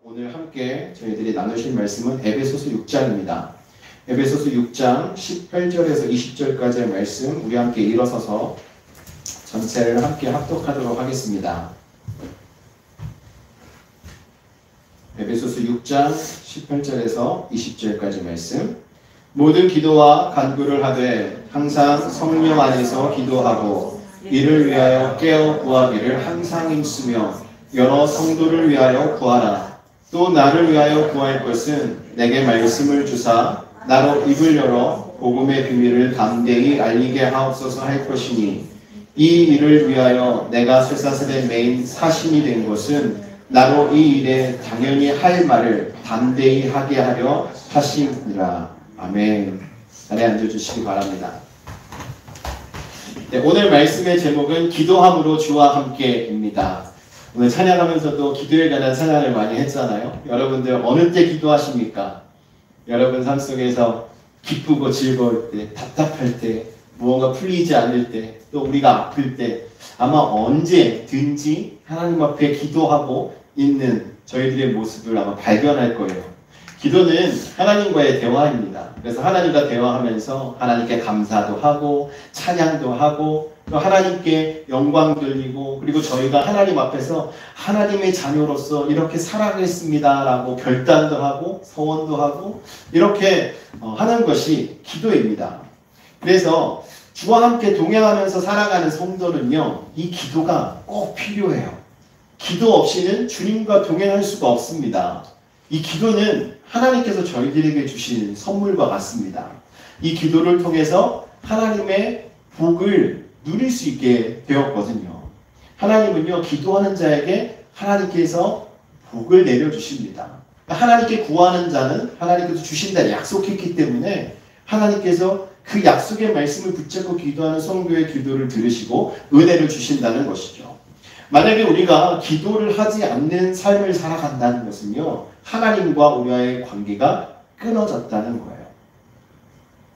오늘 함께 저희들이 나누실 말씀은 에베소서 6장입니다. 에베소서 6장 18절에서 20절까지의 말씀 우리 함께 일어서서 전체를 함께 합독하도록 하겠습니다. 에베소서 6장 18절에서 20절까지 말씀. 모든 기도와 간구를 하되 항상 성령 안에서 기도하고 이를 위하여 깨어 구하기를 항상 힘쓰며 여러 성도를 위하여 구하라. 또 나를 위하여 구할 것은 내게 말씀을 주사 나로 입을 열어 복음의 비밀을 담대히 알리게 하옵소서 할 것이니 이 일을 위하여 내가 쇠사슬에 매인 사신이 된 것은 나로 이 일에 당연히 할 말을 담대히 하게 하려 하심이라. 아멘. 자리에 앉아주시기 바랍니다. 네, 오늘 말씀의 제목은 기도함으로 주와 함께입니다. 오늘 찬양하면서도 기도에 관한 찬양을 많이 했잖아요. 여러분들 어느 때 기도하십니까? 여러분 삶 속에서 기쁘고 즐거울 때, 답답할 때, 무언가 풀리지 않을 때, 또 우리가 아플 때 아마 언제든지 하나님 앞에 기도하고 있는 저희들의 모습을 아마 발견할 거예요. 기도는 하나님과의 대화입니다. 그래서 하나님과 대화하면서 하나님께 감사도 하고 찬양도 하고 또 하나님께 영광 돌리고 그리고 저희가 하나님 앞에서 하나님의 자녀로서 이렇게 살아가겠습니다 라고 결단도 하고 서원도 하고 이렇게 하는 것이 기도입니다. 그래서 주와 함께 동행하면서 살아가는 성도는요, 이 기도가 꼭 필요해요. 기도 없이는 주님과 동행할 수가 없습니다. 이 기도는 하나님께서 저희들에게 주신 선물과 같습니다. 이 기도를 통해서 하나님의 복을 누릴 수 있게 되었거든요. 하나님은요, 기도하는 자에게 하나님께서 복을 내려주십니다. 하나님께 구하는 자는 하나님께서 주신다 약속했기 때문에 하나님께서 그 약속의 말씀을 붙잡고 기도하는 성도의 기도를 들으시고 은혜를 주신다는 것이죠. 만약에 우리가 기도를 하지 않는 삶을 살아간다는 것은요, 하나님과 우리와의 관계가 끊어졌다는 거예요.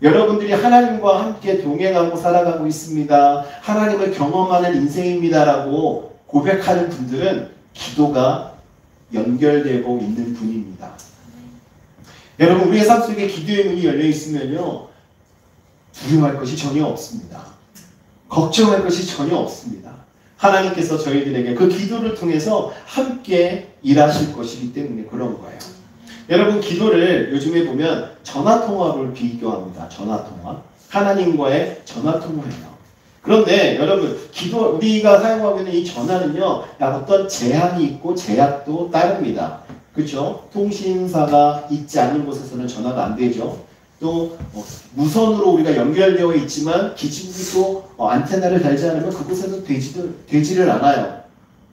여러분들이 하나님과 함께 동행하고 살아가고 있습니다. 하나님을 경험하는 인생입니다라고 고백하는 분들은 기도가 연결되고 있는 분입니다. 여러분, 우리의 삶 속에 기도의 문이 열려 있으면요, 두려워할 것이 전혀 없습니다. 걱정할 것이 전혀 없습니다. 하나님께서 저희들에게 그 기도를 통해서 함께 일하실 것이기 때문에 그런 거예요. 여러분, 기도를 요즘에 보면 전화통화를 비교합니다. 전화통화. 하나님과의 전화통화예요. 그런데 여러분, 우리가 사용하고 있는 이 전화는요, 어떤 제한이 있고 제약도 따릅니다. 그렇죠? 통신사가 있지 않은 곳에서는 전화가 안 되죠. 또 무선으로 우리가 연결되어 있지만 기지국이 또 안테나를 달지 않으면 그곳에서 되지를 않아요.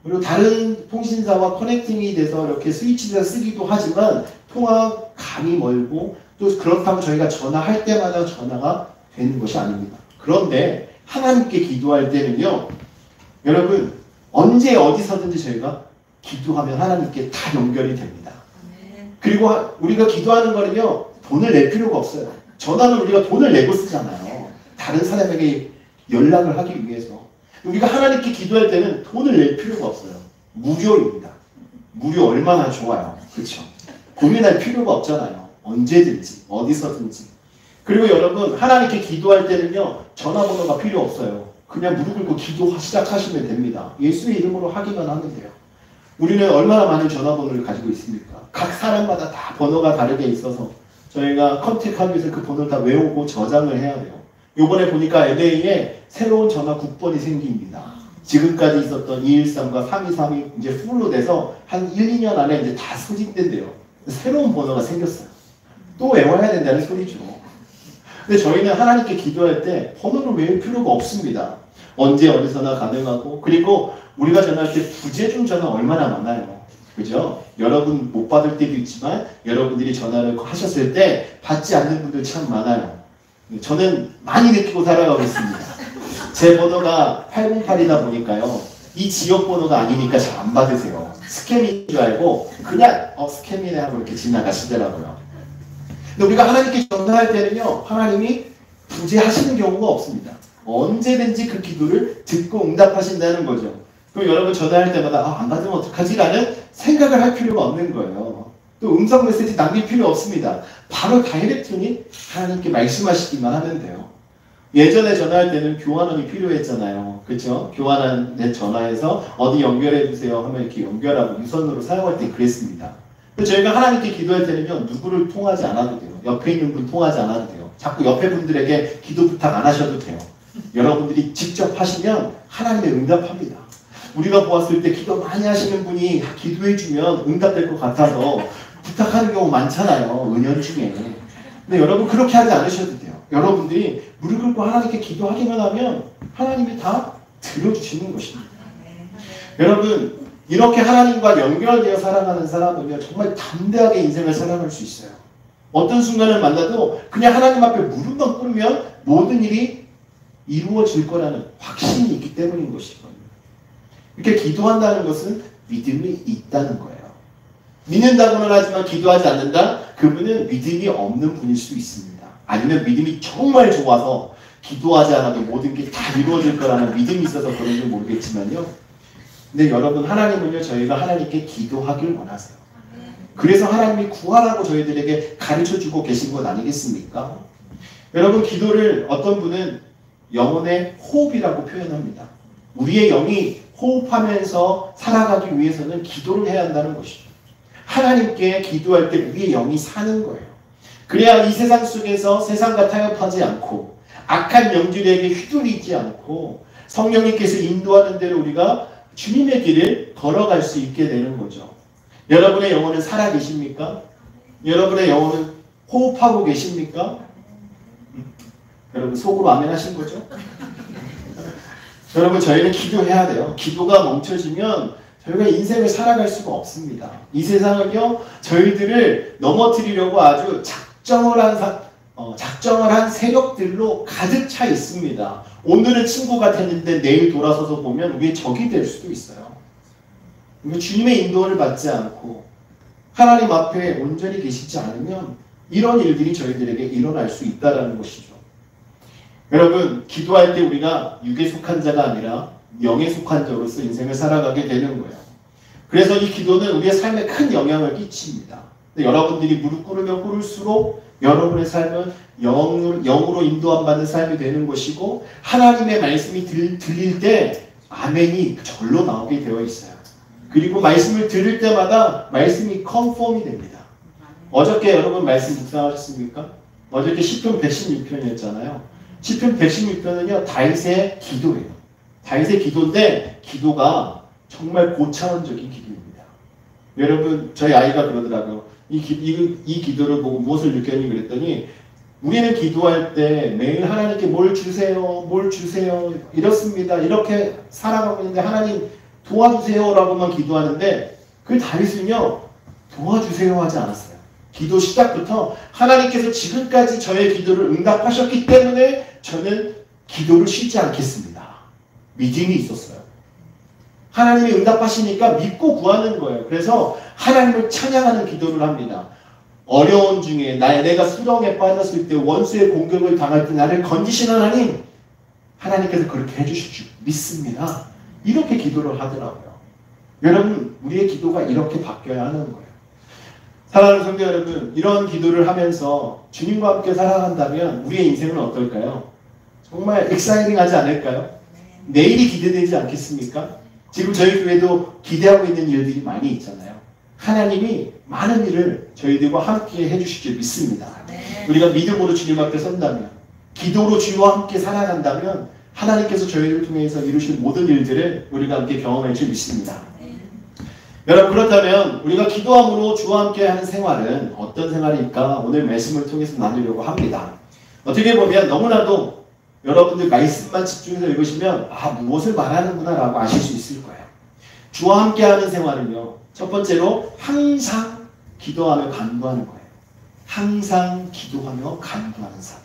그리고 다른 통신사와 커넥팅이 돼서 이렇게 스위치를 쓰기도 하지만 통화감이 멀고 또 그렇다고 저희가 전화할 때마다 전화가 되는 것이 아닙니다. 그런데 하나님께 기도할 때는요, 여러분, 언제 어디서든지 저희가 기도하면 하나님께 다 연결이 됩니다. 그리고 우리가 기도하는 거는요, 돈을 낼 필요가 없어요. 전화는 우리가 돈을 내고 쓰잖아요. 다른 사람에게 연락을 하기 위해서. 우리가 하나님께 기도할 때는 돈을 낼 필요가 없어요. 무료입니다. 무료 얼마나 좋아요. 그렇죠? 고민할 필요가 없잖아요. 언제든지 어디서든지. 그리고 여러분, 하나님께 기도할 때는요, 전화번호가 필요 없어요. 그냥 무릎 꿇고 기도 시작하시면 됩니다. 예수의 이름으로 하기만 하면 돼요. 우리는 얼마나 많은 전화번호를 가지고 있습니까? 각 사람마다 다 번호가 다르게 있어서 저희가 컨택하기 위해서 그 번호를 다 외우고 저장을 해야 돼요. 요번에 보니까 LA에 새로운 전화 국번이 생깁니다. 지금까지 있었던 213과 323이 이제 풀로 돼서 한 1, 2년 안에 이제 다 소진된대요. 새로운 번호가 생겼어요. 또 외워야 된다는 소리죠. 근데 저희는 하나님께 기도할 때 번호를 외울 필요가 없습니다. 언제 어디서나 가능하고, 그리고 우리가 전화할 때 부재중 전화 얼마나 많아요. 그죠? 여러분 못 받을 때도 있지만 여러분들이 전화를 하셨을 때 받지 않는 분들 참 많아요. 저는 많이 느끼고 살아가고 있습니다. 제 번호가 808이다 보니까요, 이 지역 번호가 아니니까 잘 안 받으세요. 스캠인 줄 알고 그냥 스캠이네 하고 이렇게 지나가시더라고요. 근데 우리가 하나님께 전화할 때는요, 하나님이 부재하시는 경우가 없습니다. 언제든지 그 기도를 듣고 응답하신다는 거죠. 그럼 여러분 전화할 때마다 안 받으면 어떡하지? 라는 생각을 할 필요가 없는 거예요. 또 음성 메시지 남길 필요 없습니다. 바로 다이렉트니 하나님께 말씀하시기만 하면 돼요. 예전에 전화할 때는 교환원이 필요했잖아요. 그렇죠? 교환원 전화해서 어디 연결해 주세요 하면 이렇게 연결하고 유선으로 사용할 때 그랬습니다. 저희가 하나님께 기도할 때는요, 누구를 통하지 않아도 돼요. 옆에 있는 분 통하지 않아도 돼요. 자꾸 옆에 분들에게 기도 부탁 안 하셔도 돼요. 여러분들이 직접 하시면 하나님의 응답합니다. 우리가 보았을 때 기도 많이 하시는 분이 기도해주면 응답될 것 같아서 부탁하는 경우 많잖아요. 은연 중에. 근데 여러분 그렇게 하지 않으셔도 돼요. 여러분들이 무릎 꿇고 하나님께 기도하기만 하면 하나님이 다 들어주시는 것입니다. 여러분 이렇게 하나님과 연결되어 살아가는 사람은요, 정말 담대하게 인생을 살아갈 수 있어요. 어떤 순간을 만나도 그냥 하나님 앞에 무릎만 꿇으면 모든 일이 이루어질 거라는 확신이 있기 때문인 것이거든요. 이렇게 기도한다는 것은 믿음이 있다는 거예요. 믿는다고는 하지만 기도하지 않는다? 그분은 믿음이 없는 분일 수 있습니다. 아니면 믿음이 정말 좋아서 기도하지 않아도 모든 게 다 이루어질 거라는 믿음이 있어서 그런지 모르겠지만요. 근데 여러분 하나님은요, 저희가 하나님께 기도하길 원하세요. 그래서 하나님이 구하라고 저희들에게 가르쳐주고 계신 것 아니겠습니까? 여러분 기도를 어떤 분은 영혼의 호흡이라고 표현합니다. 우리의 영이 호흡하면서 살아가기 위해서는 기도를 해야 한다는 것이죠. 하나님께 기도할 때 우리의 영이 사는 거예요. 그래야 이 세상 속에서 세상과 타협하지 않고 악한 영들에게 휘둘리지 않고 성령님께서 인도하는 대로 우리가 주님의 길을 걸어갈 수 있게 되는 거죠. 여러분의 영혼은 살아계십니까? 여러분의 영혼은 호흡하고 계십니까? 여러분 속으로 아멘 하신 거죠? 여러분 저희는 기도해야 돼요. 기도가 멈춰지면 저희가 인생을 살아갈 수가 없습니다. 이 세상은요, 저희들을 넘어뜨리려고 아주 작정을 한 세력들로 가득 차 있습니다. 오늘은 친구 같았는데 내일 돌아서서 보면 우리의 적이 될 수도 있어요. 주님의 인도를 받지 않고 하나님 앞에 온전히 계시지 않으면 이런 일들이 저희들에게 일어날 수 있다는 것이죠. 여러분 기도할 때 우리가 육에 속한 자가 아니라 영에 속한 자로서 인생을 살아가게 되는 거예요. 그래서 이 기도는 우리의 삶에 큰 영향을 끼칩니다. 근데 여러분들이 무릎 꿇으면 꿇을수록 여러분의 삶은 영으로 인도함 받는 삶이 되는 것이고 하나님의 말씀이 들릴 때 아멘이 절로 나오게 되어 있어요. 그리고 말씀을 들을 때마다 말씀이 컨펌이 됩니다. 어저께 여러분 말씀 묵상하셨습니까? 어저께 시편 116편이었잖아요. 시편 116편은요 다윗의 기도예요. 다윗의 기도인데 기도가 정말 고차원적인 기도입니다. 여러분 저희 아이가 그러더라고요. 이 기도를 보고 무엇을 느꼈니 그랬더니 우리는 기도할 때 매일 하나님께 뭘 주세요 이렇습니다. 이렇게 살아가고 있는데 하나님 도와주세요 라고만 기도하는데 그 다윗은요 도와주세요 하지 않았어요. 기도 시작부터 하나님께서 지금까지 저의 기도를 응답하셨기 때문에 저는 기도를 쉬지 않겠습니다. 믿음이 있었어요. 하나님이 응답하시니까 믿고 구하는 거예요. 그래서 하나님을 찬양하는 기도를 합니다. 어려운 중에 내가 수렁에 빠졌을 때 원수의 공격을 당할 때 나를 건지신 하나님, 하나님께서 그렇게 해주실 줄 믿습니다. 이렇게 기도를 하더라고요. 여러분 우리의 기도가 이렇게 바뀌어야 하는 거예요. 사랑하는 성도 여러분, 이런 기도를 하면서 주님과 함께 살아간다면 우리의 인생은 어떨까요? 정말 엑사이팅하지 않을까요? 내일이 기대되지 않겠습니까? 지금 저희 교회도 기대하고 있는 일들이 많이 있잖아요. 하나님이 많은 일을 저희들과 함께 해주실 줄 믿습니다. 우리가 믿음으로 주님 앞에 선다면, 기도로 주와 함께 살아간다면 하나님께서 저희를 통해서 이루실 모든 일들을 우리가 함께 경험할 줄 믿습니다. 여러분 그렇다면 우리가 기도함으로 주와 함께 하는 생활은 어떤 생활일까? 오늘 말씀을 통해서 나누려고 합니다. 어떻게 보면 너무나도 여러분들 말씀만 집중해서 읽으시면 무엇을 말하는구나 라고 아실 수 있을 거예요. 주와 함께 하는 생활은요, 첫 번째로 항상 기도하며 간구하는 거예요. 항상 기도하며 간구하는 삶.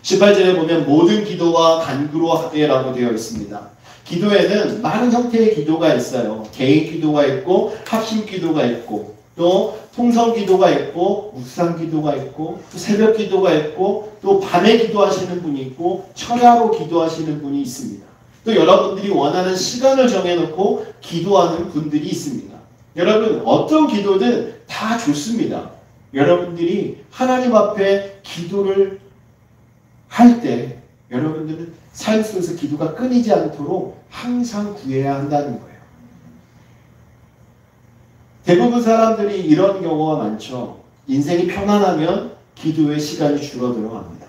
18절에 보면 모든 기도와 간구로 하되 라고 되어 있습니다. 기도에는 많은 형태의 기도가 있어요. 개인 기도가 있고 합심 기도가 있고 또 통성 기도가 있고 묵상 기도가 있고 또 새벽 기도가 있고 또 밤에 기도하시는 분이 있고 철야로 기도하시는 분이 있습니다. 또 여러분들이 원하는 시간을 정해놓고 기도하는 분들이 있습니다. 여러분 어떤 기도든 다 좋습니다. 여러분들이 하나님 앞에 기도를 할 때 여러분들은 삶 속에서 기도가 끊이지 않도록 항상 구해야 한다는 거예요. 대부분 사람들이 이런 경우가 많죠. 인생이 편안하면 기도의 시간이 줄어들어 갑니다.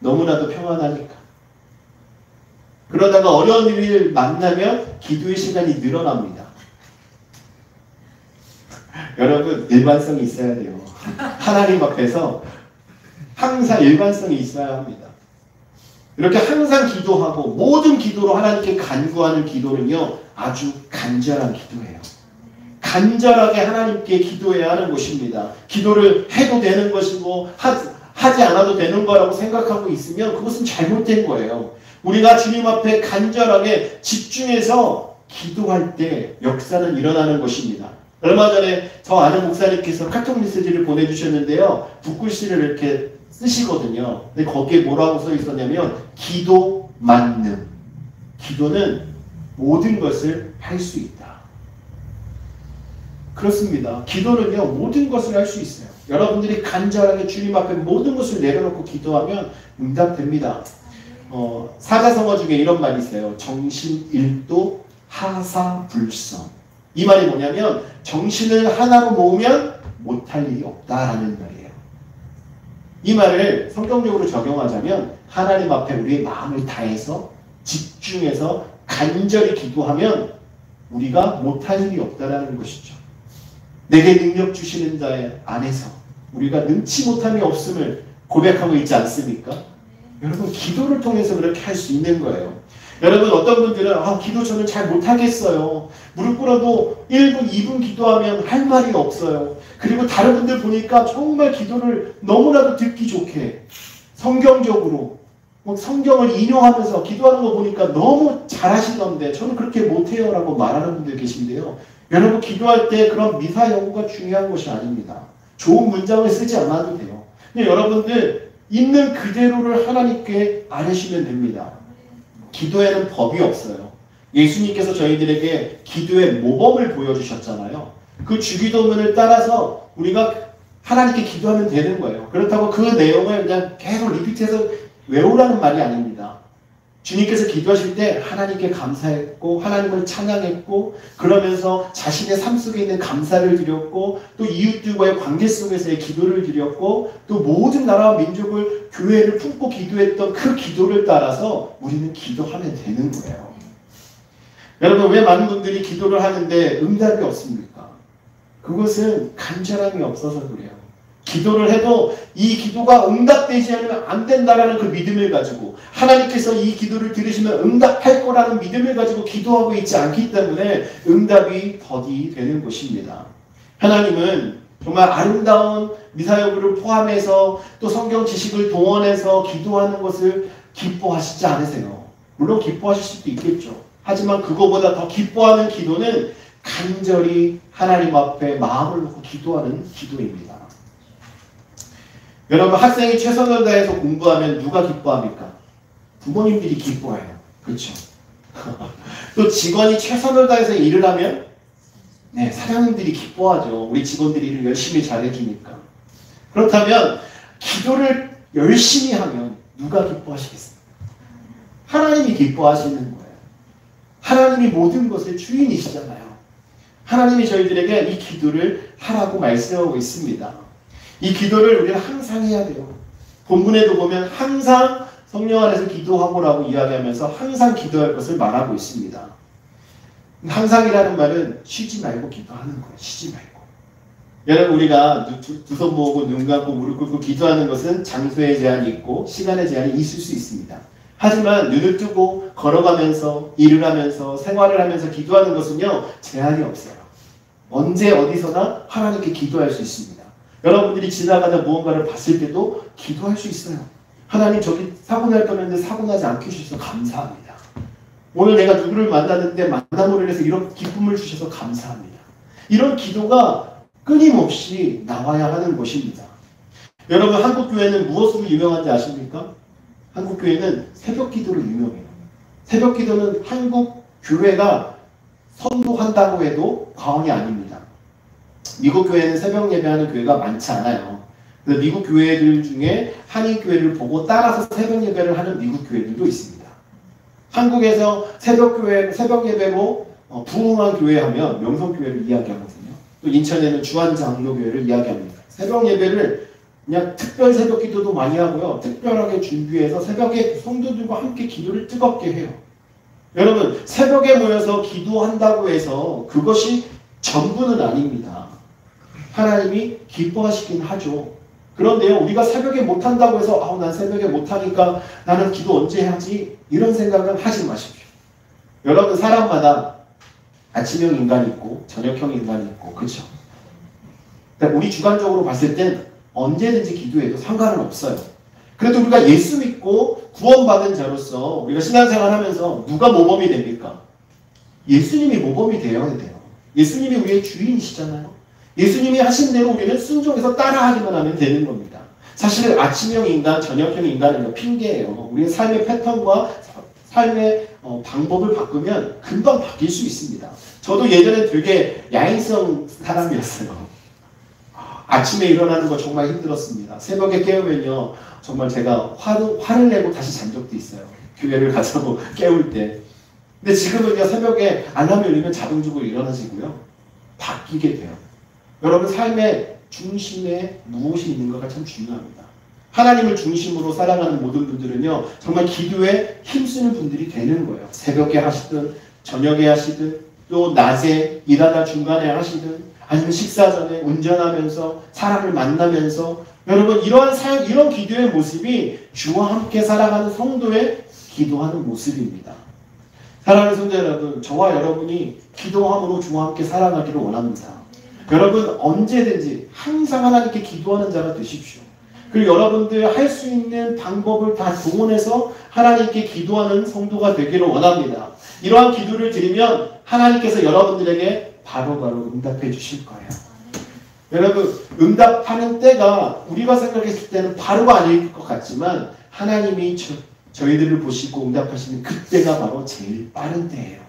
너무나도 평안하니까. 그러다가 어려운 일을 만나면 기도의 시간이 늘어납니다. 여러분 일관성이 있어야 돼요. 하나님 앞에서 항상 일관성이 있어야 합니다. 이렇게 항상 기도하고 모든 기도로 하나님께 간구하는 기도는요 아주 간절한 기도예요. 간절하게 하나님께 기도해야 하는 것입니다. 기도를 해도 되는 것이고 하지 않아도 되는 거라고 생각하고 있으면 그것은 잘못된 거예요. 우리가 주님 앞에 간절하게 집중해서 기도할 때 역사는 일어나는 것입니다. 얼마 전에 저 아는 목사님께서 카톡 메시지를 보내주셨는데요. 붓글씨를 이렇게 쓰시거든요. 근데 거기에 뭐라고 써 있었냐면 기도 만능. 기도는 모든 것을 할 수 있다. 그렇습니다. 기도는요 모든 것을 할 수 있어요. 여러분들이 간절하게 주님 앞에 모든 것을 내려놓고 기도하면 응답됩니다. 사자성어 중에 이런 말이 있어요. 정신일도 하사불성. 이 말이 뭐냐면 정신을 하나로 모으면 못할 일이 없다라는 말이에요. 이 말을 성경적으로 적용하자면 하나님 앞에 우리의 마음을 다해서 집중해서 간절히 기도하면 우리가 못할 일이 없다라는 것이죠. 내게 능력 주시는 자의 안에서 우리가 능치 못함이 없음을 고백하고 있지 않습니까? 여러분 기도를 통해서 그렇게 할 수 있는 거예요. 여러분 어떤 분들은 기도 저는 잘 못하겠어요. 무릎 꿇어도 1분, 2분 기도하면 할 말이 없어요. 그리고 다른 분들 보니까 정말 기도를 너무나도 듣기 좋게 성경적으로 성경을 인용하면서 기도하는 거 보니까 너무 잘하시던데 저는 그렇게 못해요 라고 말하는 분들 계신데요. 여러분 기도할 때 그런 미사여구가 중요한 것이 아닙니다. 좋은 문장을 쓰지 않아도 돼요. 근데 여러분들 있는 그대로를 하나님께 아뢰시면 됩니다. 기도에는 법이 없어요. 예수님께서 저희들에게 기도의 모범을 보여주셨잖아요. 그 주기도문을 따라서 우리가 하나님께 기도하면 되는 거예요. 그렇다고 그 내용을 그냥 계속 리피트해서 외우라는 말이 아닙니다. 주님께서 기도하실 때 하나님께 감사했고 하나님을 찬양했고 그러면서 자신의 삶 속에 있는 감사를 드렸고 또 이웃들과의 관계 속에서의 기도를 드렸고 또 모든 나라와 민족을 교회를 품고 기도했던 그 기도를 따라서 우리는 기도하면 되는 거예요. 여러분 왜 많은 분들이 기도를 하는데 응답이 없습니까? 그것은 간절함이 없어서 그래요. 기도를 해도 이 기도가 응답되지 않으면 안 된다라는 그 믿음을 가지고 하나님께서 이 기도를 들으시면 응답할 거라는 믿음을 가지고 기도하고 있지 않기 때문에 응답이 더디 되는 것입니다. 하나님은 정말 아름다운 미사여구를 포함해서 또 성경 지식을 동원해서 기도하는 것을 기뻐하시지 않으세요. 물론 기뻐하실 수도 있겠죠. 하지만 그거보다 더 기뻐하는 기도는 간절히 하나님 앞에 마음을 놓고 기도하는 기도입니다. 여러분 학생이 최선을 다해서 공부하면 누가 기뻐합니까? 부모님들이 기뻐해요. 그렇죠? 또 직원이 최선을 다해서 일을 하면 사장님들이 기뻐하죠. 우리 직원들이 일을 열심히 잘해주니까. 그렇다면 기도를 열심히 하면 누가 기뻐하시겠습니까? 하나님이 기뻐하시는 거예요. 하나님이 모든 것의 주인이시잖아요. 하나님이 저희들에게 이 기도를 하라고 말씀하고 있습니다. 이 기도를 우리는 항상 해야 돼요. 본문에도 보면 항상 성령 안에서 기도하고라고 이야기하면서 항상 기도할 것을 말하고 있습니다. 항상이라는 말은 쉬지 말고 기도하는 거예요. 쉬지 말고. 여러분 우리가 두 손 모으고 눈 감고 무릎 꿇고 기도하는 것은 장소의 제한이 있고 시간의 제한이 있을 수 있습니다. 하지만 눈을 뜨고 걸어가면서 일을 하면서 생활을 하면서 기도하는 것은요 제한이 없어요. 언제 어디서나 하나님께 기도할 수 있습니다. 여러분들이 지나가다 무언가를 봤을 때도 기도할 수 있어요. 하나님 저기 사고 날 뻔했는데 사고 나지 않게 해주셔서 감사합니다. 오늘 내가 누구를 만났는데 만남으로 인해서 이런 기쁨을 주셔서 감사합니다. 이런 기도가 끊임없이 나와야 하는 것입니다. 여러분 한국교회는 무엇으로 유명한지 아십니까? 한국교회는 새벽 기도로 유명해요. 새벽 기도는 한국 교회가 선도한다고 해도 과언이 아닙니다. 미국 교회는 새벽 예배하는 교회가 많지 않아요. 그래서 미국 교회들 중에 한인교회를 보고 따라서 새벽 예배를 하는 미국 교회들도 있습니다. 한국에서 새벽 예배로 부흥한 교회 하면 명성교회를 이야기하거든요. 또 인천에는 주한장로교회를 이야기합니다. 새벽 예배를 그냥 특별 새벽 기도도 많이 하고요. 특별하게 준비해서 새벽에 성도들과 함께 기도를 뜨겁게 해요. 여러분, 새벽에 모여서 기도한다고 해서 그것이 전부는 아닙니다. 하나님이 기뻐하시긴 하죠. 그런데요, 우리가 새벽에 못한다고 해서 난 새벽에 못하니까 나는 기도 언제 하지? 이런 생각은 하지 마십시오. 여러분, 사람마다 아침형 인간이 있고 저녁형 인간이 있고 그렇죠? 우리 주관적으로 봤을 땐 언제든지 기도해도 상관은 없어요. 그래도 우리가 예수 믿고 구원받은 자로서 우리가 신앙생활 하면서 누가 모범이 됩니까? 예수님이 모범이 되어야 돼요. 예수님이 우리의 주인이시잖아요. 예수님이 하신 대로 우리는 순종해서 따라하기만 하면 되는 겁니다. 사실 아침형 인간, 저녁형 인간은 핑계예요. 우리의 삶의 패턴과 삶의 방법을 바꾸면 금방 바뀔 수 있습니다. 저도 예전에 되게 야인성 사람이었어요. 아침에 일어나는 거 정말 힘들었습니다. 새벽에 깨우면요, 정말 제가 화를 내고 다시 잔 적도 있어요. 교회를 가자고 깨울 때. 근데 지금은요, 새벽에 알람이 울리면 자동적으로 일어나시고요, 바뀌게 돼요. 여러분, 삶의 중심에 무엇이 있는가가 참 중요합니다. 하나님을 중심으로 살아가는 모든 분들은요, 정말 기도에 힘쓰는 분들이 되는 거예요. 새벽에 하시든, 저녁에 하시든, 또 낮에 일하다 중간에 하시든, 아니면 식사 전에 운전하면서 사람을 만나면서 여러분 이런 기도의 모습이 주와 함께 살아가는 성도의 기도하는 모습입니다. 사랑하는 성도 여러분, 저와 여러분이 기도함으로 주와 함께 살아가기를 원합니다. 여러분 언제든지 항상 하나님께 기도하는 자가 되십시오. 그리고 여러분들 할 수 있는 방법을 다 동원해서 하나님께 기도하는 성도가 되기를 원합니다. 이러한 기도를 드리면 하나님께서 여러분들에게 바로바로 응답해 주실 거예요. 여러분, 응답하는 때가 우리가 생각했을 때는 바로가 아닐 것 같지만 하나님이 저희들을 보시고 응답하시는 그때가 바로 제일 빠른 때예요.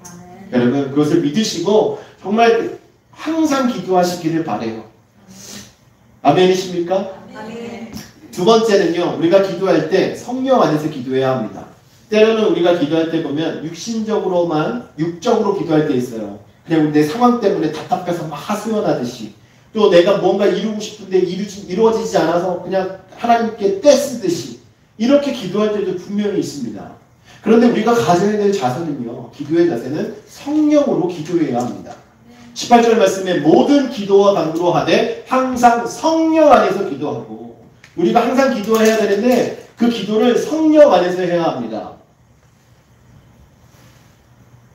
여러분, 그것을 믿으시고 정말 항상 기도하시기를 바라요. 아멘이십니까? 아멘. 두 번째는요, 우리가 기도할 때 성령 안에서 기도해야 합니다. 때로는 우리가 기도할 때 보면 육적으로 기도할 때 있어요. 그냥 내 상황 때문에 답답해서 막 하소연하듯이, 또 내가 뭔가 이루고 싶은데 이루어지지 않아서 그냥 하나님께 떼쓰듯이 이렇게 기도할 때도 분명히 있습니다. 그런데 우리가 가져야 될 자세는요, 기도의 자세는 성령으로 기도해야 합니다. 18절 말씀에 모든 기도와 간구로 하되 항상 성령 안에서 기도하고, 우리가 항상 기도해야 되는데 그 기도를 성령 안에서 해야 합니다.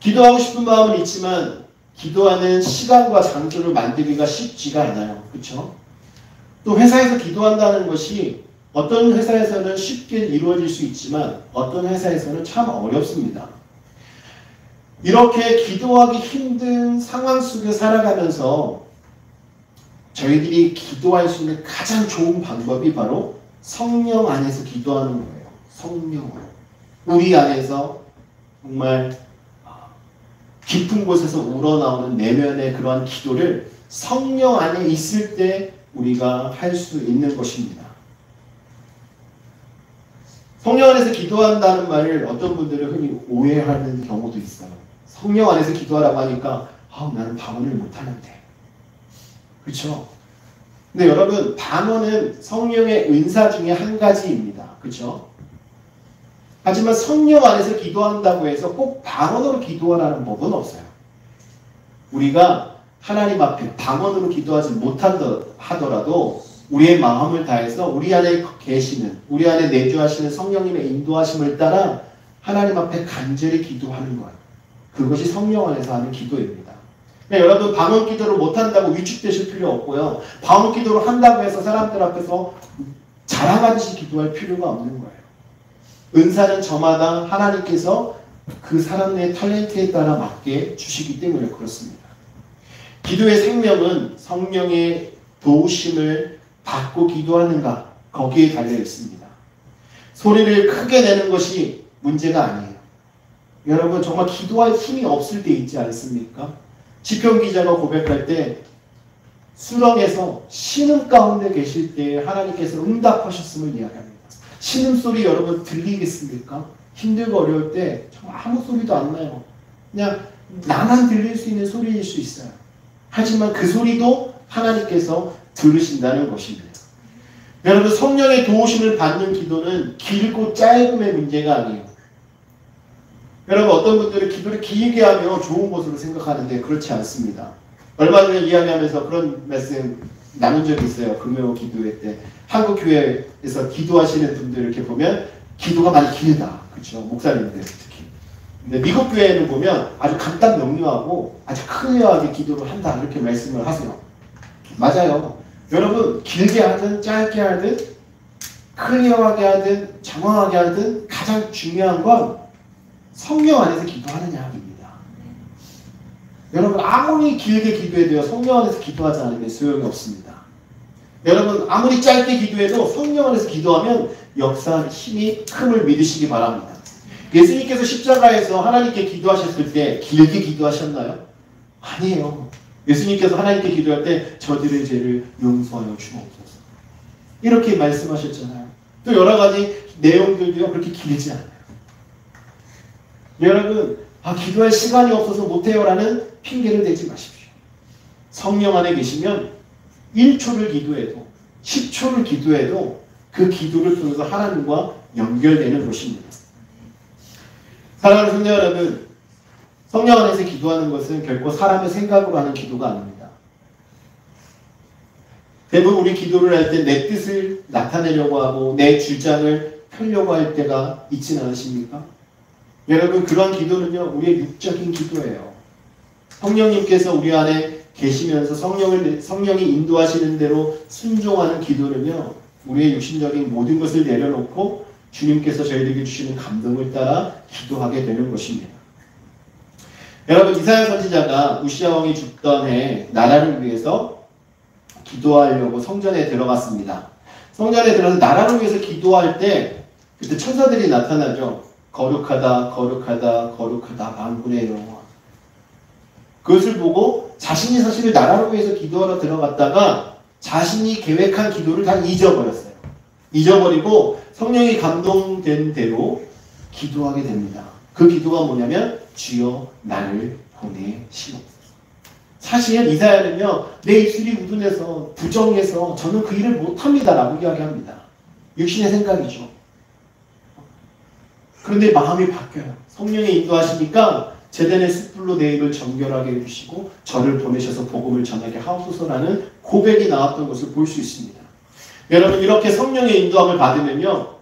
기도하고 싶은 마음은 있지만 기도하는 시간과 장소를 만들기가 쉽지가 않아요. 그렇죠? 또 회사에서 기도한다는 것이 어떤 회사에서는 쉽게 이루어질 수 있지만 어떤 회사에서는 참 어렵습니다. 이렇게 기도하기 힘든 상황 속에 살아가면서 저희들이 기도할 수 있는 가장 좋은 방법이 바로 성령 안에서 기도하는 거예요. 성령으로. 우리 안에서 정말 깊은 곳에서 우러나오는 내면의 그러한 기도를 성령 안에 있을 때 우리가 할 수 있는 것입니다. 성령 안에서 기도한다는 말을 어떤 분들은 흔히 오해하는 경우도 있어요. 성령 안에서 기도하라고 하니까 나는 방언을 못하는데. 그렇죠? 근데 여러분, 방언은 성령의 은사 중에 한 가지입니다. 그렇죠? 하지만 성령 안에서 기도한다고 해서 꼭 방언으로 기도하라는 법은 없어요. 우리가 하나님 앞에 방언으로 기도하지 못하더라도 우리의 마음을 다해서 우리 안에 계시는, 우리 안에 내주하시는 성령님의 인도하심을 따라 하나님 앞에 간절히 기도하는 것. 그것이 성령 안에서 하는 기도입니다. 그러니까 여러분, 방언 기도를 못한다고 위축되실 필요 없고요. 방언 기도를 한다고 해서 사람들 앞에서 자랑하듯이 기도할 필요가 없는 거예요. 은사는 저마다 하나님께서 그 사람의 탤런트에 따라 맞게 주시기 때문에 그렇습니다. 기도의 생명은 성령의 도우심을 받고 기도하는가, 거기에 달려 있습니다. 소리를 크게 내는 것이 문제가 아니에요. 여러분 정말 기도할 힘이 없을 때 있지 않습니까? 시편 기자가 고백할 때 수렁에서 신음 가운데 계실 때 하나님께서 응답하셨음을 이야기합니다. 신음소리 여러분 들리겠습니까? 힘들고 어려울 때 정말 아무 소리도 안 나요. 그냥 나만 들릴 수 있는 소리일 수 있어요. 하지만 그 소리도 하나님께서 들으신다는 것입니다. 여러분 성령의 도우심을 받는 기도는 길고 짧음의 문제가 아니에요. 여러분 어떤 분들은 기도를 길게 하면 좋은 것으로 생각하는데 그렇지 않습니다. 얼마 전에 이야기하면서 그런 말씀 나눈 적이 있어요. 금요 기도회 때 한국 교회에서 기도하시는 분들 이렇게 보면 기도가 많이 길다. 그렇죠? 목사님들 특히. 근데 미국 교회는 보면 아주 간단 명료하고 아주 클리어하게 기도를 한다. 이렇게 말씀을 하세요. 맞아요. 여러분 길게 하든 짧게 하든 클리어하게 하든 정확하게 하든 가장 중요한 건 성령 안에서 기도하느냐입니다. 여러분 아무리 길게 기도해도요 성령 안에서 기도하지 않으면 소용이 없습니다. 여러분 아무리 짧게 기도해도 성령 안에서 기도하면 역사하는 힘이 큼을 믿으시기 바랍니다. 예수님께서 십자가에서 하나님께 기도하셨을 때 길게 기도하셨나요? 아니에요. 예수님께서 하나님께 기도할 때 저들의 죄를 용서하여 주옵소서 이렇게 말씀하셨잖아요. 또 여러 가지 내용들도요 그렇게 길지 않아요. 여러분 기도할 시간이 없어서 못해요 라는 핑계를 대지 마십시오. 성령 안에 계시면 1초를 기도해도 10초를 기도해도 그 기도를 통해서 하나님과 연결되는 것입니다. 사랑하는 성도 여러분, 성령 안에서 기도하는 것은 결코 사람의 생각으로 하는 기도가 아닙니다. 대부분 우리 기도를 할 때 내 뜻을 나타내려고 하고 내 주장을 펴려고 할 때가 있지는 않으십니까? 여러분 그런 기도는요 우리의 육적인 기도예요. 성령님께서 우리 안에 계시면서 성령이 인도하시는 대로 순종하는 기도는요 우리의 육신적인 모든 것을 내려놓고 주님께서 저희에게 주시는 감동을 따라 기도하게 되는 것입니다. 여러분 이사야 선지자가 우시야 왕이 죽던 해 나라를 위해서 기도하려고 성전에 들어갔습니다. 성전에 들어가서 나라를 위해서 기도할 때 그때 천사들이 나타나죠. 거룩하다 거룩하다 거룩하다 만군의 여호와. 그것을 보고 자신이 사실 나라를 위해서 기도하러 들어갔다가 자신이 계획한 기도를 다 잊어버렸어요. 잊어버리고 성령이 감동된 대로 기도하게 됩니다. 그 기도가 뭐냐면 주여 나를 보내시옵소서. 사실 이사야는요 내 입술이 우둔해서 부정해서 저는 그 일을 못합니다 라고 이야기합니다. 육신의 생각이죠. 그런데 마음이 바뀌어요. 성령이 인도하시니까 제단의 숯불로 내 입을 정결하게 해주시고 저를 보내셔서 복음을 전하게 하옵소서라는 고백이 나왔던 것을 볼 수 있습니다. 여러분 이렇게 성령의 인도함을 받으면요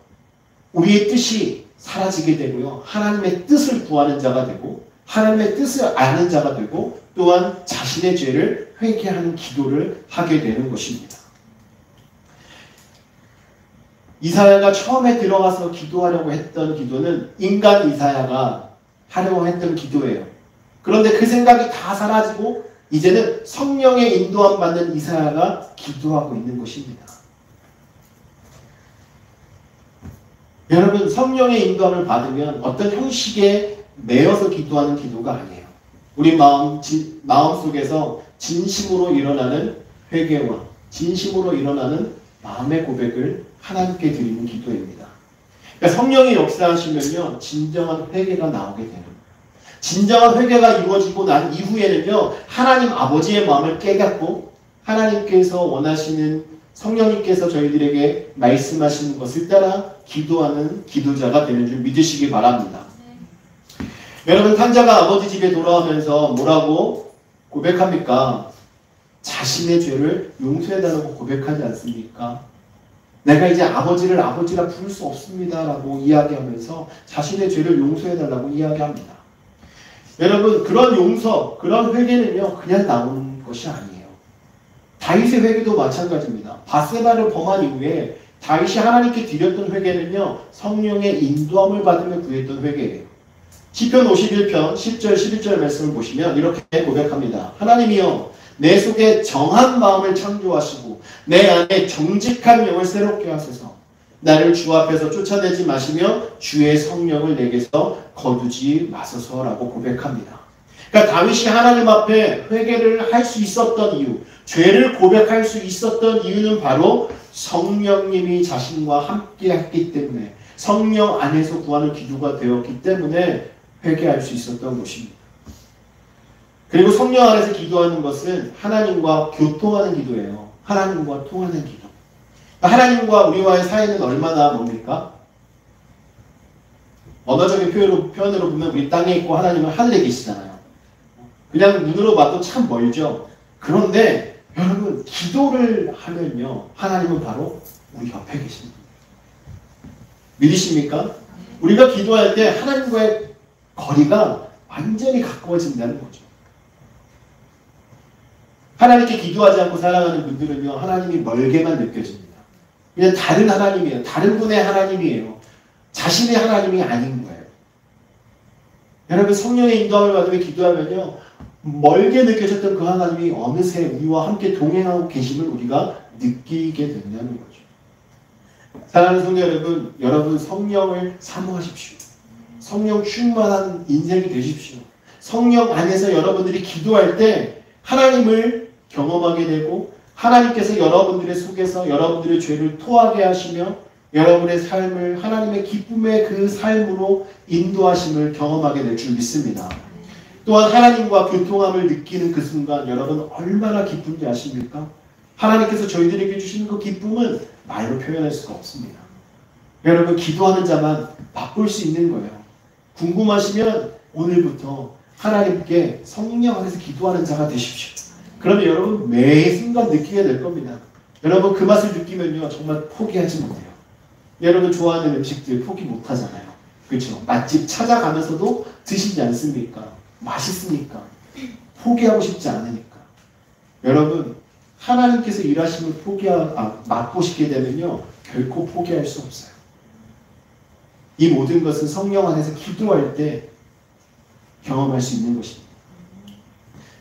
우리의 뜻이 사라지게 되고요 하나님의 뜻을 구하는 자가 되고 하나님의 뜻을 아는 자가 되고 또한 자신의 죄를 회개하는 기도를 하게 되는 것입니다. 이사야가 처음에 들어가서 기도하려고 했던 기도는 인간 이사야가 하려고 했던 기도예요. 그런데 그 생각이 다 사라지고 이제는 성령의 인도함 받는 이사야가 기도하고 있는 것입니다. 여러분 성령의 인도함을 받으면 어떤 형식에 매여서 기도하는 기도가 아니에요. 우리 마음속에서 진심으로 일어나는 회개와 진심으로 일어나는 마음의 고백을 하나님께 드리는 기도입니다. 그러니까 성령이 역사하시면요 진정한 회개가 나오게 되는 거예요. 진정한 회개가 이루어지고 난 이후에는요 하나님 아버지의 마음을 깨닫고 하나님께서 원하시는 성령님께서 저희들에게 말씀하시는 것을 따라 기도하는 기도자가 되는 줄 믿으시기 바랍니다. 여러분 탕자가 아버지 집에 돌아오면서 뭐라고 고백합니까? 자신의 죄를 용서해달라고 고백하지 않습니까? 내가 이제 아버지를 아버지라 부를 수 없습니다 라고 이야기하면서 자신의 죄를 용서해달라고 이야기합니다. 여러분 그런 용서, 그런 회개는요 그냥 나오는 것이 아니에요. 다윗의 회개도 마찬가지입니다. 바세바를 범한 이후에 다윗이 하나님께 드렸던 회개는요 성령의 인도함을 받으며 구했던 회개예요. 시편 51편 10절 11절 말씀을 보시면 이렇게 고백합니다. 하나님이여 내 속에 정한 마음을 창조하시고 내 안에 정직한 영을 새롭게 하소서. 나를 주 앞에서 쫓아내지 마시며 주의 성령을 내게서 거두지 마소서라고 고백합니다. 그러니까 다윗이 하나님 앞에 회개를 할 수 있었던 이유, 죄를 고백할 수 있었던 이유는 바로 성령님이 자신과 함께 했기 때문에, 성령 안에서 구하는 기도가 되었기 때문에 회개할 수 있었던 것입니다. 그리고 성령 안에서 기도하는 것은 하나님과 교통하는 기도예요. 하나님과 통하는 기도. 하나님과 우리와의 사이는 얼마나 멉니까? 언어적인 표현으로 보면 우리 땅에 있고 하나님은 하늘에 계시잖아요. 그냥 눈으로 봐도 참 멀죠. 그런데 여러분, 기도를 하면요, 하나님은 바로 우리 옆에 계십니다. 믿으십니까? 우리가 기도할 때 하나님과의 거리가 완전히 가까워진다는 거죠. 하나님께 기도하지 않고 살아가는 분들은요, 하나님이 멀게만 느껴집니다. 그냥 다른 하나님이에요. 다른 분의 하나님이에요. 자신의 하나님이 아닌 거예요. 여러분, 성령의 인도함을 받으며 기도하면요, 멀게 느껴졌던 그 하나님이 어느새 우리와 함께 동행하고 계심을 우리가 느끼게 된다는 거죠. 사랑하는 성도 여러분, 여러분 성령을 사모하십시오. 성령 충만한 인생이 되십시오. 성령 안에서 여러분들이 기도할 때 하나님을 경험하게 되고, 하나님께서 여러분들의 속에서 여러분들의 죄를 토하게 하시며 여러분의 삶을 하나님의 기쁨의 그 삶으로 인도하심을 경험하게 될 줄 믿습니다. 또한 하나님과 교통함을 느끼는 그 순간 여러분 얼마나 기쁜지 아십니까? 하나님께서 저희들에게 주시는 그 기쁨은 말로 표현할 수가 없습니다. 여러분, 기도하는 자만 맛볼 수 있는 거예요. 궁금하시면 오늘부터 하나님께 성령 안에서 기도하는 자가 되십시오. 그러면 여러분 매 순간 느끼게 될 겁니다. 여러분 그 맛을 느끼면요, 정말 포기하지 못해요. 여러분 좋아하는 음식들 포기 못하잖아요. 그렇죠? 맛집 찾아가면서도 드시지 않습니까? 맛있으니까. 포기하고 싶지 않으니까. 여러분, 하나님께서 일하심을 맛보시게 되면요, 결코 포기할 수 없어요. 이 모든 것은 성령 안에서 기도할 때 경험할 수 있는 것입니다.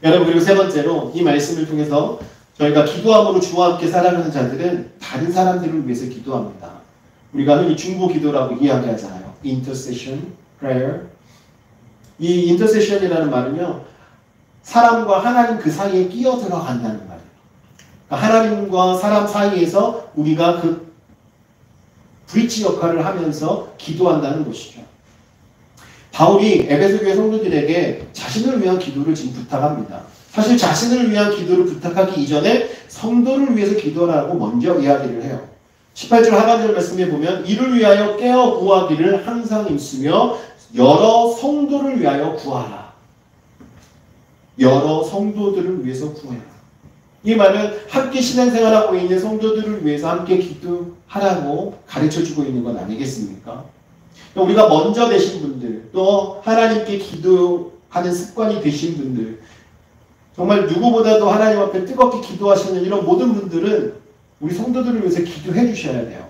여러분, 그리고 세 번째로 이 말씀을 통해서 저희가 기도함으로 주와 함께 살아가는 자들은 다른 사람들을 위해서 기도합니다. 우리가 흔히 중보 기도라고 이야기하잖아요. intercession, prayer. 이 intercession이라는 말은요, 사람과 하나님 그 사이에 끼어 들어간다는 말이에요. 그러니까 하나님과 사람 사이에서 우리가 그 브리지 역할을 하면서 기도한다는 것이죠. 바울이 에베소 교회 성도들에게 자신을 위한 기도를 지금 부탁합니다. 사실 자신을 위한 기도를 부탁하기 이전에 성도를 위해서 기도하라고 먼저 이야기를 해요. 18절 하반절 말씀에 보면 이를 위하여 깨어 구하기를 항상 힘쓰며 여러 성도를 위하여 구하라. 여러 성도들을 위해서 구해라. 이 말은 함께 신앙생활하고 있는 성도들을 위해서 함께 기도하라고 가르쳐주고 있는 건 아니겠습니까? 우리가 먼저 되신 분들, 또 하나님께 기도하는 습관이 되신 분들, 정말 누구보다도 하나님 앞에 뜨겁게 기도하시는 이런 모든 분들은 우리 성도들을 위해서 기도해 주셔야 돼요.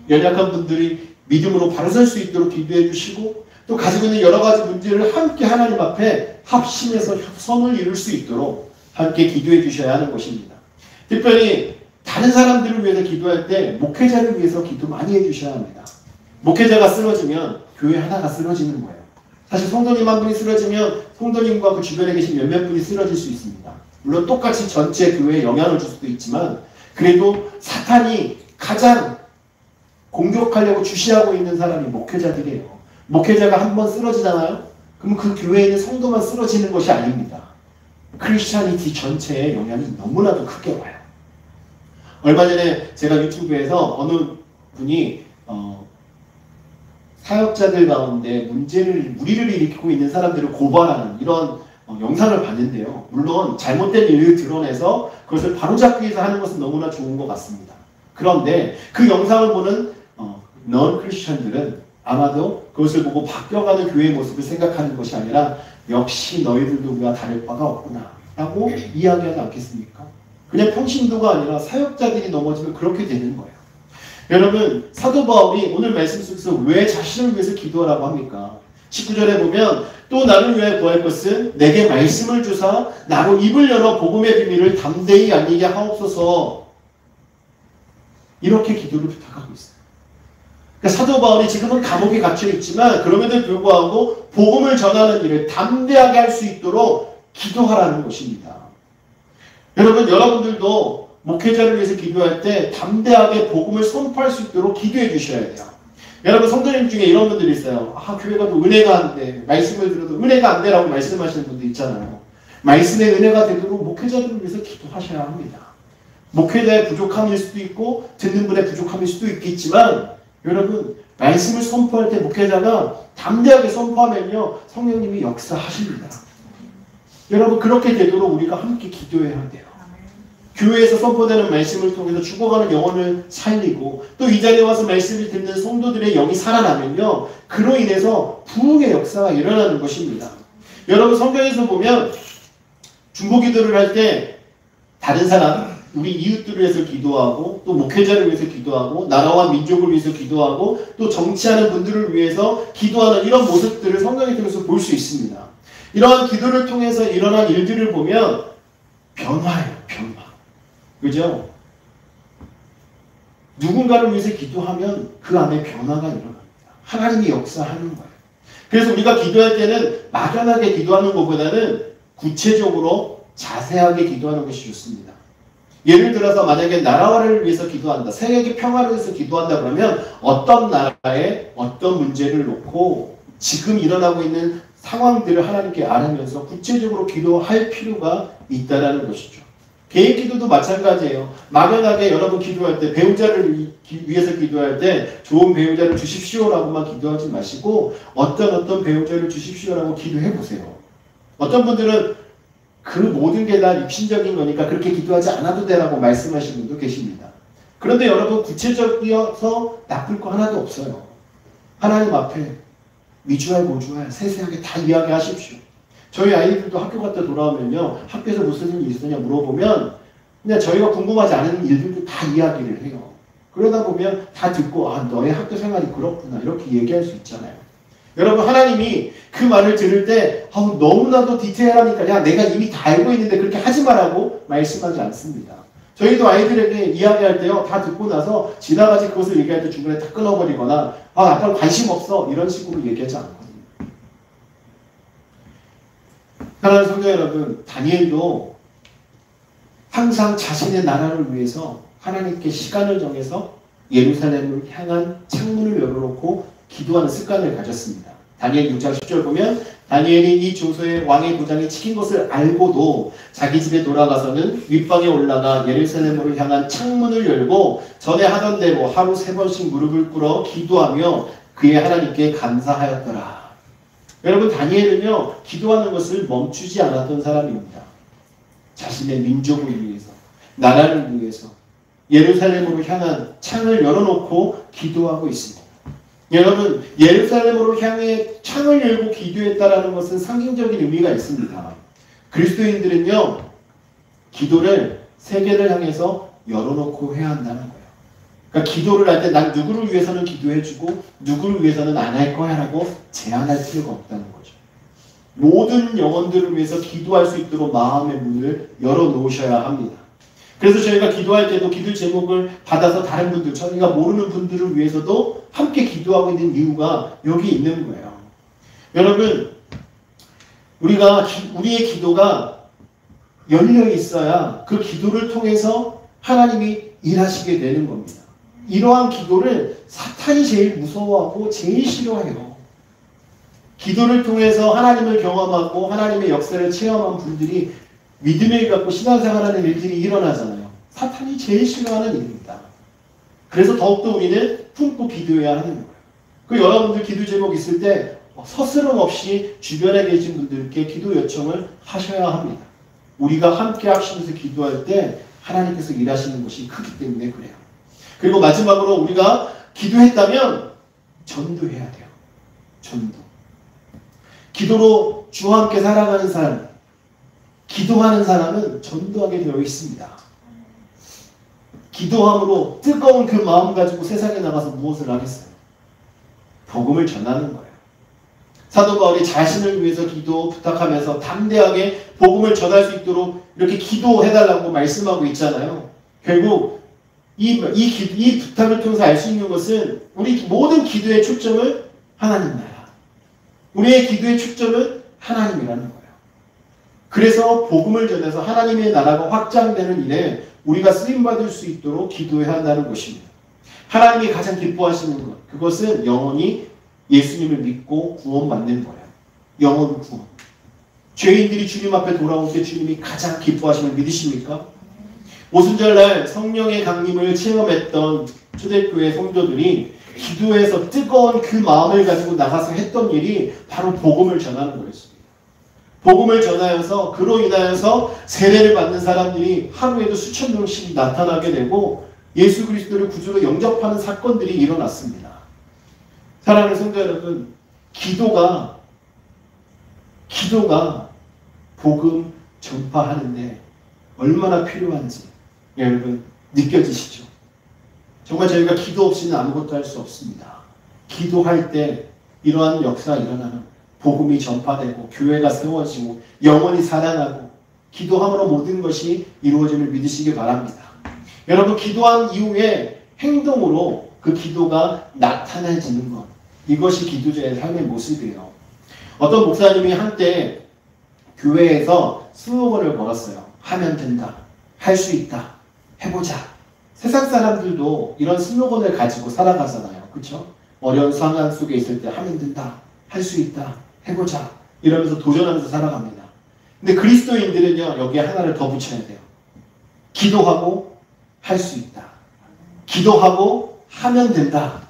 연약한 분들이 믿음으로 바로 설 수 있도록 기도해 주시고, 또 가지고 있는 여러 가지 문제를 함께 하나님 앞에 합심해서 협선을 이룰 수 있도록 함께 기도해 주셔야 하는 것입니다. 특별히 다른 사람들을 위해서 기도할 때 목회자를 위해서 기도 많이 해 주셔야 합니다. 목회자가 쓰러지면 교회 하나가 쓰러지는 거예요. 사실 성도님 한 분이 쓰러지면 성도님과 그 주변에 계신 몇몇 분이 쓰러질 수 있습니다. 물론 똑같이 전체 교회에 영향을 줄 수도 있지만, 그래도 사탄이 가장 공격하려고 주시하고 있는 사람이 목회자들이에요. 목회자가 한 번 쓰러지잖아요? 그럼 그 교회에 있는 성도만 쓰러지는 것이 아닙니다. 크리스찬이티 전체에 영향이 너무나도 크게 와요. 얼마 전에 제가 유튜브에서 어느 분이 사역자들 가운데 무리를 일으키고 있는 사람들을 고발하는 이런 영상을 봤는데요. 물론 잘못된 일을 드러내서 그것을 바로잡기 위해서 하는 것은 너무나 좋은 것 같습니다. 그런데 그 영상을 보는 넌 크리스천들은 아마도 그것을 보고 바뀌어가는 교회의 모습을 생각하는 것이 아니라 역시 너희들도 우리가 다를 바가 없구나 라고 이야기하지 않겠습니까? 그냥 평신도가 아니라 사역자들이 넘어지면 그렇게 되는 거예요. 여러분, 사도 바울이 오늘 말씀 속에서 왜 자신을 위해서 기도하라고 합니까? 19절에 보면 또 나를 위하여 구할 것은 내게 말씀을 주사 나로 입을 열어 복음의 비밀을 담대히 알리게 하옵소서. 이렇게 기도를 부탁하고 있어요. 사도 바울이 지금은 감옥에 갇혀 있지만 그럼에도 불구하고 복음을 전하는 일을 담대하게 할 수 있도록 기도하라는 것입니다. 여러분, 여러분들도 목회자를 위해서 기도할 때 담대하게 복음을 선포할 수 있도록 기도해 주셔야 돼요. 여러분, 성도님 중에 이런 분들이 있어요. 교회 가도 은혜가 안 돼. 말씀을 들어도 은혜가 안 되라고 말씀하시는 분들 있잖아요. 말씀의 은혜가 되도록 목회자들을 위해서 기도하셔야 합니다. 목회자의 부족함일 수도 있고 듣는 분의 부족함일 수도 있겠지만 여러분, 말씀을 선포할 때 목회자가 담대하게 선포하면요, 성령님이 역사하십니다. 여러분, 그렇게 되도록 우리가 함께 기도해야 돼요. 교회에서 선포되는 말씀을 통해서 죽어가는 영혼을 살리고 또 이 자리에 와서 말씀을 듣는 성도들의 영이 살아나면요, 그로 인해서 부흥의 역사가 일어나는 것입니다. 여러분, 성경에서 보면 중보기도를 할 때 다른 사람, 우리 이웃들을 위해서 기도하고 또 목회자를 위해서 기도하고 나라와 민족을 위해서 기도하고 또 정치하는 분들을 위해서 기도하는 이런 모습들을 성경에 통해서 볼 수 있습니다. 이러한 기도를 통해서 일어난 일들을 보면 변화예요. 변화. 그죠? 누군가를 위해서 기도하면 그 안에 변화가 일어납니다. 하나님이 역사하는 거예요. 그래서 우리가 기도할 때는 막연하게 기도하는 것보다는 구체적으로 자세하게 기도하는 것이 좋습니다. 예를 들어서 만약에 나라를 위해서 기도한다. 세계 평화를 위해서 기도한다 그러면 어떤 나라에 어떤 문제를 놓고 지금 일어나고 있는 상황들을 하나님께 알으면서 구체적으로 기도할 필요가 있다는 것이죠. 개인 기도도 마찬가지예요. 막연하게 여러분 기도할 때 배우자를 위해서 기도할 때 좋은 배우자를 주십시오라고만 기도하지 마시고 어떤 배우자를 주십시오라고 기도해 보세요. 어떤 분들은 그 모든 게 다 육신적인 거니까 그렇게 기도하지 않아도 되라고 말씀하시는 분도 계십니다. 그런데 여러분, 구체적이어서 나쁠 거 하나도 없어요. 하나님 앞에 미주알 고주알 세세하게 다 이야기하십시오. 저희 아이들도 학교 갔다 돌아오면요, 학교에서 무슨 일이 있었냐 물어보면 그냥 저희가 궁금하지 않은 일들도 다 이야기를 해요. 그러다 보면 다 듣고 너의 학교 생활이 그렇구나 이렇게 얘기할 수 있잖아요. 여러분, 하나님이 그 말을 들을 때 너무나도 디테일하니까 야 내가 이미 다 알고 있는데 그렇게 하지 말라고 말씀하지 않습니다. 저희도 아이들에게 이야기할 때요, 다 듣고 나서 지나가지 그것을 얘기할 때 중간에 다 끊어버리거나 약간 관심 없어 이런 식으로 얘기하지 않거든요. 사랑하는 성도 여러분, 다니엘도 항상 자신의 나라를 위해서 하나님께 시간을 정해서 예루살렘을 향한 창문을 열어놓고 기도하는 습관을 가졌습니다. 다니엘 6장 10절 보면 다니엘이 이 조서의 왕의 도장이 찍힌 것을 알고도 자기 집에 돌아가서는 윗방에 올라가 예루살렘으로 향한 창문을 열고 전에 하던 대로 하루 3번씩 무릎을 꿇어 기도하며 그의 하나님께 감사하였더라. 여러분, 다니엘은요, 기도하는 것을 멈추지 않았던 사람입니다. 자신의 민족을 위해서, 나라를 위해서 예루살렘으로 향한 창을 열어놓고 기도하고 있습니다. 여러분, 예루살렘으로 향해 창을 열고 기도했다라는 것은 상징적인 의미가 있습니다. 그리스도인들은요, 기도를 세계를 향해서 열어놓고 해야 한다는 거예요. 그러니까 기도를 할 때 난 누구를 위해서는 기도해주고 누구를 위해서는 안 할 거야 라고 제한할 필요가 없다는 거죠. 모든 영혼들을 위해서 기도할 수 있도록 마음의 문을 열어놓으셔야 합니다. 그래서 저희가 기도할 때도 기도 제목을 받아서 다른 분들, 저희가 모르는 분들을 위해서도 함께 기도하고 있는 이유가 여기 있는 거예요. 여러분, 우리의 기도가 열려 있어야 그 기도를 통해서 하나님이 일하시게 되는 겁니다. 이러한 기도를 사탄이 제일 무서워하고 제일 싫어해요. 기도를 통해서 하나님을 경험하고 하나님의 역사를 체험한 분들이 믿음을 갖고 신앙생활하는 일들이 일어나잖아요. 사탄이 제일 싫어하는 일입니다. 그래서 더욱더 우리는 품고 기도해야 하는 거예요. 그 여러분들 기도 제목 있을 때 서스럼 없이 주변에 계신 분들께 기도 요청을 하셔야 합니다. 우리가 함께 합심해서 기도할 때 하나님께서 일하시는 것이 크기 때문에 그래요. 그리고 마지막으로 우리가 기도했다면 전도해야 돼요. 전도. 기도로 주와 함께 살아가는 사람, 기도하는 사람은 전도하게 되어 있습니다. 기도함으로 뜨거운 그 마음 가지고 세상에 나가서 무엇을 하겠어요? 복음을 전하는 거예요. 사도 바울이 자신을 위해서 기도 부탁하면서 담대하게 복음을 전할 수 있도록 이렇게 기도해달라고 말씀하고 있잖아요. 결국 이 부탁을 통해서 알 수 있는 것은 우리 모든 기도의 초점은 하나님 나라. 우리의 기도의 초점은 하나님이라는 거예요. 그래서 복음을 전해서 하나님의 나라가 확장되는 일에 우리가 쓰임받을 수 있도록 기도해야 한다는 것입니다. 하나님이 가장 기뻐하시는 것, 그것은 영원히 예수님을 믿고 구원받는 거예요. 영원 구원. 죄인들이 주님 앞에 돌아올 때 주님이 가장 기뻐하시는 믿으십니까? 오순절날 성령의 강림을 체험했던 초대교회 성도들이 기도해서 뜨거운 그 마음을 가지고 나가서 했던 일이 바로 복음을 전하는 거였습니다. 복음을 전하여서 그로 인하여서 세례를 받는 사람들이 하루에도 수천 명씩 나타나게 되고 예수 그리스도를 구주로 영접하는 사건들이 일어났습니다. 사랑하는 성도 여러분, 기도가 복음 전파하는데 얼마나 필요한지 여러분 느껴지시죠? 정말 저희가 기도 없이는 아무것도 할 수 없습니다. 기도할 때 이러한 역사가 일어나는 복음이 전파되고 교회가 세워지고 영원히 살아나고 기도함으로 모든 것이 이루어짐을 믿으시기 바랍니다. 여러분 기도한 이후에 행동으로 그 기도가 나타나지는 것, 이것이 기도자의 삶의 모습이에요. 어떤 목사님이 한때 교회에서 슬로건을 걸었어요. 하면 된다. 할 수 있다. 해보자. 세상 사람들도 이런 슬로건을 가지고 살아가잖아요. 그렇죠? 어려운 상황 속에 있을 때 하면 된다. 할 수 있다. 해보자. 이러면서 도전하면서 살아갑니다. 근데 그리스도인들은요. 여기에 하나를 더 붙여야 돼요. 기도하고 할 수 있다. 기도하고 하면 된다.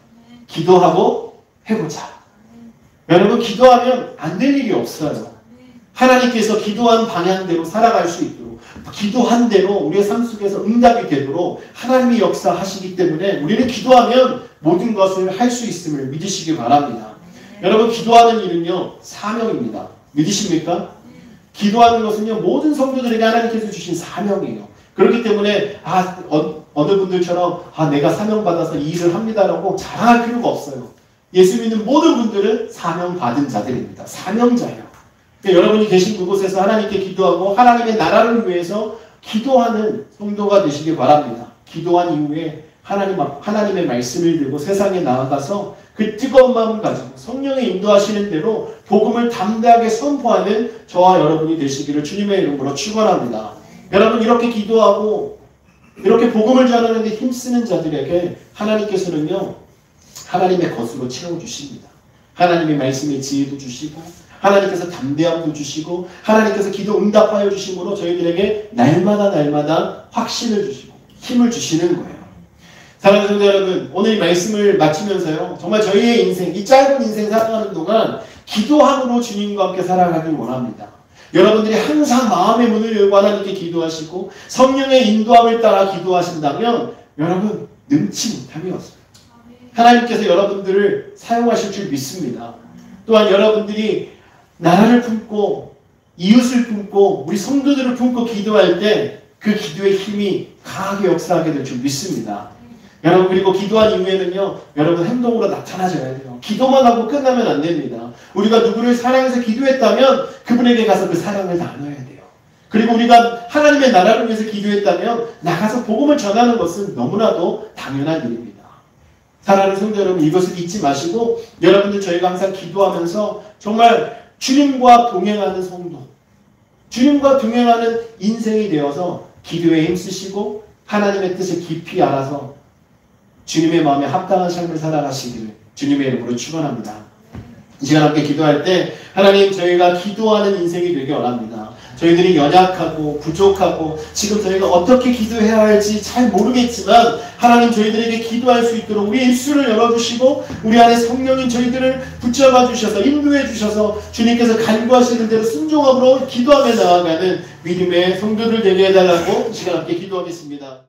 기도하고 해보자. 여러분 기도하면 안 될 일이 없어요. 하나님께서 기도한 방향대로 살아갈 수 있도록 기도한 대로 우리의 삶 속에서 응답이 되도록 하나님이 역사하시기 때문에 우리는 기도하면 모든 것을 할 수 있음을 믿으시기 바랍니다. 여러분 기도하는 일은요 사명입니다. 믿으십니까? 기도하는 것은요 모든 성도들에게 하나님께서 주신 사명이에요. 그렇기 때문에 어느 분들처럼 내가 사명받아서 이 일을 합니다라고 자랑할 필요가 없어요. 예수 믿는 모든 분들은 사명받은 자들입니다. 사명자예요. 그러니까 여러분이 계신 그곳에서 하나님께 기도하고 하나님의 나라를 위해서 기도하는 성도가 되시길 바랍니다. 기도한 이후에 하나님의 말씀을 들고 세상에 나아가서 그 뜨거운 마음을 가지고 성령의 인도하시는 대로 복음을 담대하게 선포하는 저와 여러분이 되시기를 주님의 이름으로 축원합니다. 여러분 이렇게 기도하고 이렇게 복음을 전하는데 힘쓰는 자들에게 하나님께서는요 하나님의 것으로 채워주십니다. 하나님의 말씀의 지혜도 주시고 하나님께서 담대함도 주시고 하나님께서 기도 응답하여 주심으로 저희들에게 날마다 확신을 주시고 힘을 주시는 거예요. 사랑하는 성도 여러분, 오늘 이 말씀을 마치면서요 정말 저희의 인생, 이 짧은 인생 살아가는 동안 기도함으로 주님과 함께 살아가길 원합니다. 여러분들이 항상 마음의 문을 열고 하나님께 기도하시고 성령의 인도함을 따라 기도하신다면 여러분 능치 못함이 없어요. 하나님께서 여러분들을 사용하실 줄 믿습니다. 또한 여러분들이 나라를 품고 이웃을 품고 우리 성도들을 품고 기도할 때 그 기도의 힘이 강하게 역사하게 될 줄 믿습니다. 여러분 그리고 기도한 이후에는요 여러분 행동으로 나타나줘야 돼요. 기도만 하고 끝나면 안 됩니다. 우리가 누구를 사랑해서 기도했다면 그분에게 가서 그 사랑을 나눠야 돼요. 그리고 우리가 하나님의 나라를 위해서 기도했다면 나가서 복음을 전하는 것은 너무나도 당연한 일입니다. 사랑하는 성도 여러분 이것을 잊지 마시고 여러분들 저희가 항상 기도하면서 정말 주님과 동행하는 성도, 주님과 동행하는 인생이 되어서 기도에 힘쓰시고 하나님의 뜻을 깊이 알아서 주님의 마음에 합당한 삶을 살아가시기를 주님의 이름으로 축원합니다. 이 시간 함께 기도할 때 하나님 저희가 기도하는 인생이 되길 원합니다. 저희들이 연약하고 부족하고 지금 저희가 어떻게 기도해야 할지 잘 모르겠지만 하나님 저희들에게 기도할 수 있도록 우리의 입술을 열어주시고 우리 안에 성령인 저희들을 붙잡아 주셔서 인도해 주셔서 주님께서 간구하시는 대로 순종함으로 기도하며 나아가는 믿음의 성도들 되게 해달라고 이 시간 함께 기도하겠습니다.